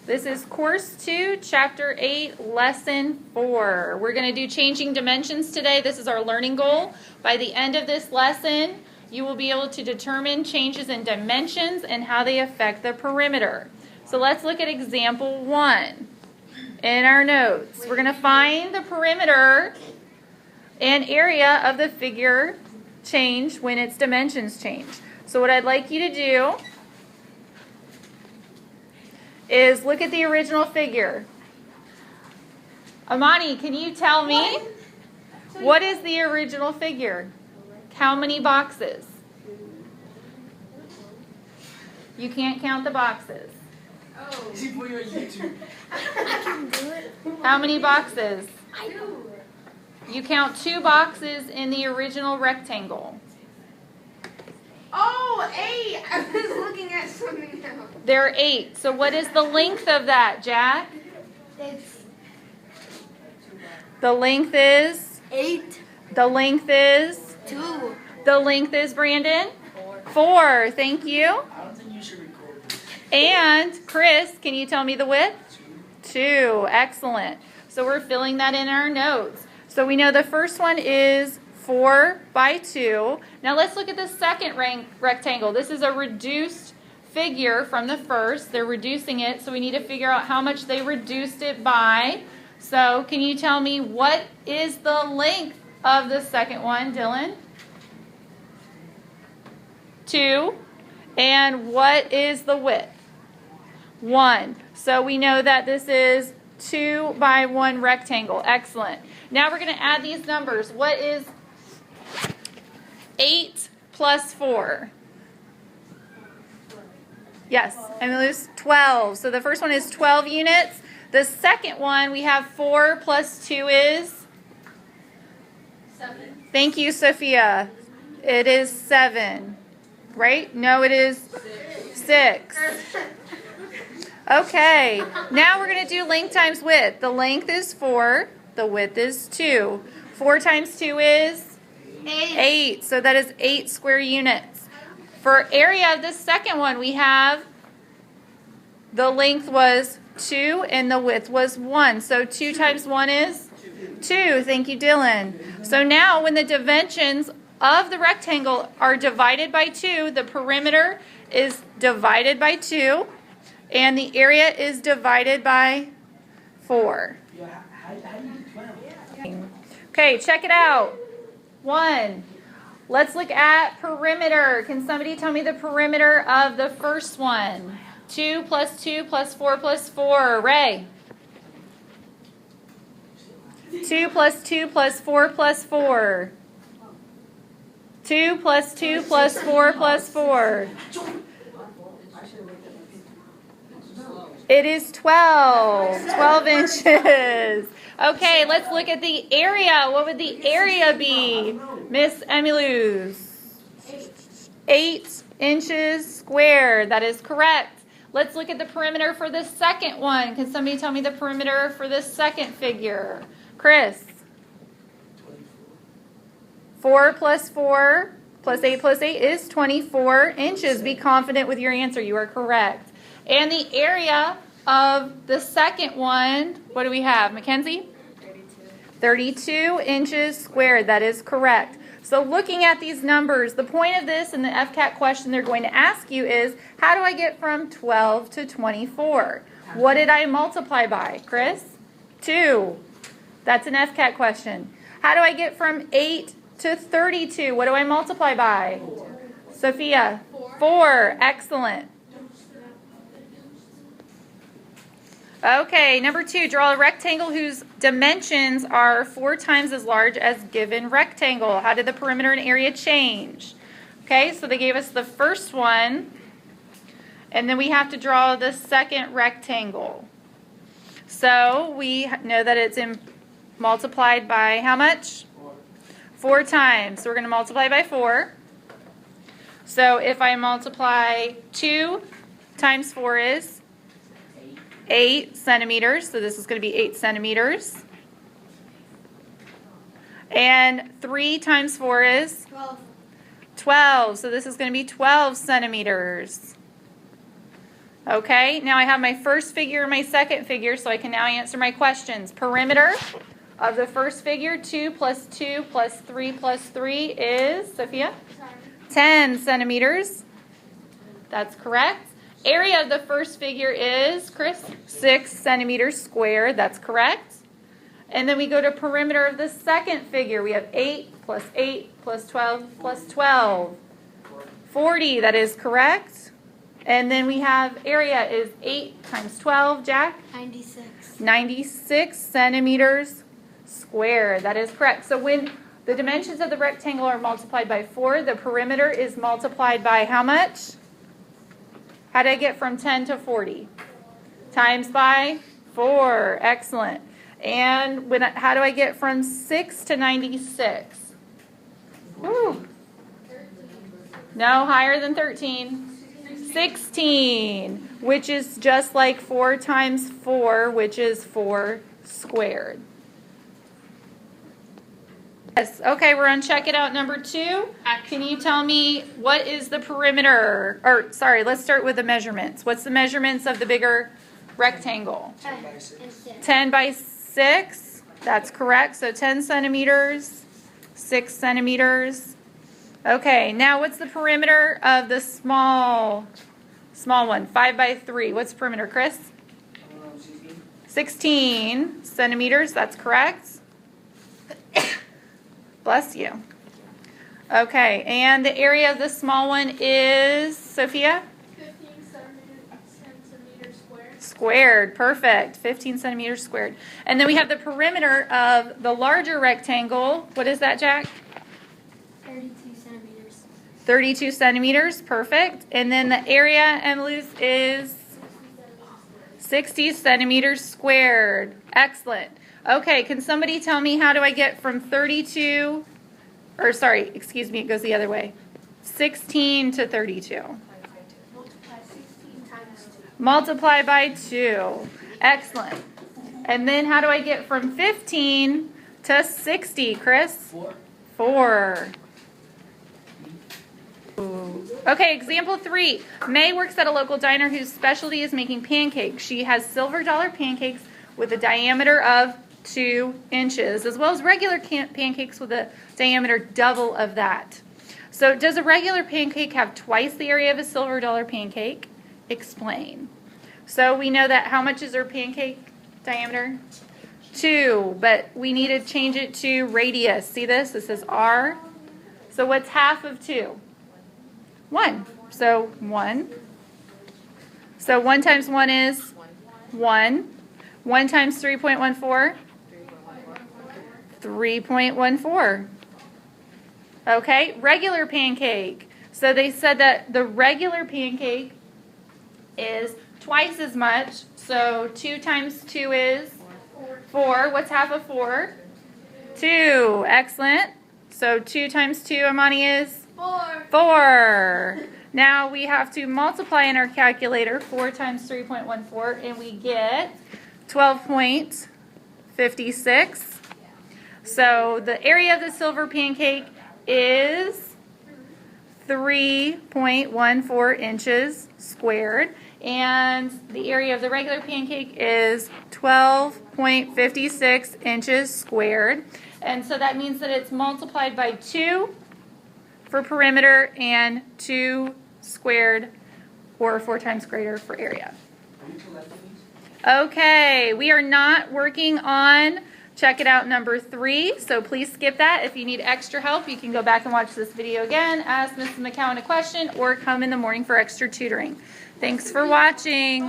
This is Course 2, Chapter 8, Lesson 4. We're going to do changing dimensions today. This is our learning goal. By the end of this lesson, you will be able to determine changes in dimensions and how they affect the perimeter. So let's look at example 1 in our notes. We're going to find the perimeter and area of the figure change when its dimensions change. So what I'd like you to do is look at the original figure. Amani, can you tell me what is the original figure? How many boxes? You can't count the boxes. Oh. Is he putting on YouTube? I can do it. How many boxes? I do. You count 2 boxes in the original rectangle. Oh, 8! I was looking at something else. There are 8. So what is the length of that, Jack? It's The length is? 8, The length is? 2. The length is, Brandon? 4. Thank you. I don't think you should record this. And Chris, can you tell me the width? 2. Excellent. So we're filling that in our notes. So we know the first one is 4 by 2. Now let's look at the second rectangle. This is a reduced figure from the first. They're reducing it, so we need to figure out how much they reduced it by. So can you tell me what is the length of the second one, Dylan? 2. And what is the width? 1. So we know that this is 2 by 1 rectangle. Excellent. Now we're going to add these numbers. What is 8 plus 4? Yes, I'm going to lose 12. So the first one is 12 units. The second one, we have 4 plus 2 is? 7. Thank you, Sophia. It is 7. Right? No, it is 6. Okay, now we're going to do length times width. The length is 4. The width is 2. 4 times 2 is? 8. So that is 8 square units. For area of the second one, we have the length was 2 and the width was 1. So 2 times 1 is? 2. Thank you, Dylan. So now when the dimensions of the rectangle are divided by 2, the perimeter is divided by 2, and the area is divided by 4. How do you do 12? Okay, check it out. 1. Let's look at perimeter. Can somebody tell me the perimeter of the first one? 2 plus 2 plus 4 plus 4. Ray. 2 plus 2 plus 4 plus 4. 2 plus 2 plus 4 plus 4. It is 12. 12 inches. Okay, let's look at the area. What would the area be, Miss Emiluz? 8 inches squared. That is correct. Let's look at the perimeter for the second one. Can somebody tell me the perimeter for the second figure? Chris? 4 plus 4 plus 8 plus 8 is 24 inches. Be confident with your answer. You are correct. And the area of the second one, what do we have? Mackenzie? 32 inches squared. That is correct. So looking at these numbers, the point of this and the FCAT question they're going to ask you is, how do I get from 12 to 24? What did I multiply by? Chris? 2. That's an FCAT question. How do I get from 8 to 32? What do I multiply by? 4. Sophia? 4. Excellent. Okay, number 2, draw a rectangle whose dimensions are 4 times as large as given rectangle. How did the perimeter and area change? Okay, so they gave us the first one, and then we have to draw the second rectangle. So we know that it's multiplied by how much? 4 times. So we're going to multiply by 4. So if I multiply 2 times 4 is? 8 centimeters, so this is going to be 8 centimeters. And 3 times 4 is? 12, so this is going to be 12 centimeters. Okay, now I have my first figure and my second figure, so I can now answer my questions. Perimeter of the first figure, 2 plus 2 plus 3 plus 3 is, Sophia? 10 centimeters. That's correct. Area of the first figure is, Chris? 6 centimeters squared. That's correct. And then we go to perimeter of the second figure. We have 8 plus 8 plus 12 plus 12. 40, that is correct. And then we have area is 8 times 12, Jack? 96. 96 centimeters squared. That is correct. So when the dimensions of the rectangle are multiplied by 4, the perimeter is multiplied by how much? How did I get from 10 to 40? Times by 4. Excellent. And how do I get from 6 to 96? Woo. No, higher than 13. 16, which is just like 4 times 4, which is 4 squared. Yes, okay, we're on check it out number 2. Can you tell me what is the perimeter? Or, sorry, let's start with the measurements. What's the measurements of the bigger rectangle? 10 by 6. That's correct. So 10 centimeters, 6 centimeters. Okay, now what's the perimeter of the small one? 5 by 3. What's the perimeter, Chris? 16 centimeters. That's correct. Bless you. Okay, and the area of the small one is, Sophia? 15 centimeters squared. Squared. Perfect. 15 centimeters squared. And then we have the perimeter of the larger rectangle. What is that, Jack? 32 centimeters. 32 centimeters. Perfect. And then the area, Emily's, is 60 centimeters squared. Excellent. Okay, can somebody tell me how do I get from 32, or sorry, excuse me, it goes the other way. 16 to 32. Multiply 16 times 2. Multiply by 2. Excellent. And then how do I get from 15 to 60, Chris? 4. Okay, example 3. May works at a local diner whose specialty is making pancakes. She has silver dollar pancakes with a diameter of 2 inches, as well as regular pancakes with a diameter double of that. So does a regular pancake have twice the area of a silver dollar pancake? Explain. So we know that how much is her pancake diameter? 2, but we need to change it to radius. See this? This is R. So what's half of 2? 1. So 1. So 1 times 1 is 1. 1 times 3.14? 3.14. Okay, regular pancake. So they said that the regular pancake is twice as much. So 2 times 2 is 4. What's half of 4? 2. Excellent. So 2 times 2, Amani, is? 4. Now we have to multiply in our calculator 4 times 3.14, and we get 12.56. So the area of the silver pancake is 3.14 inches squared, and the area of the regular pancake is 12.56 inches squared. And so that means that it's multiplied by 2 for perimeter and 2 squared, or 4 times greater for area. Okay, we are not working on check it out number 3, so please skip that. If you need extra help, you can go back and watch this video again, ask Mrs. McCowan a question, or come in the morning for extra tutoring. Thanks for watching.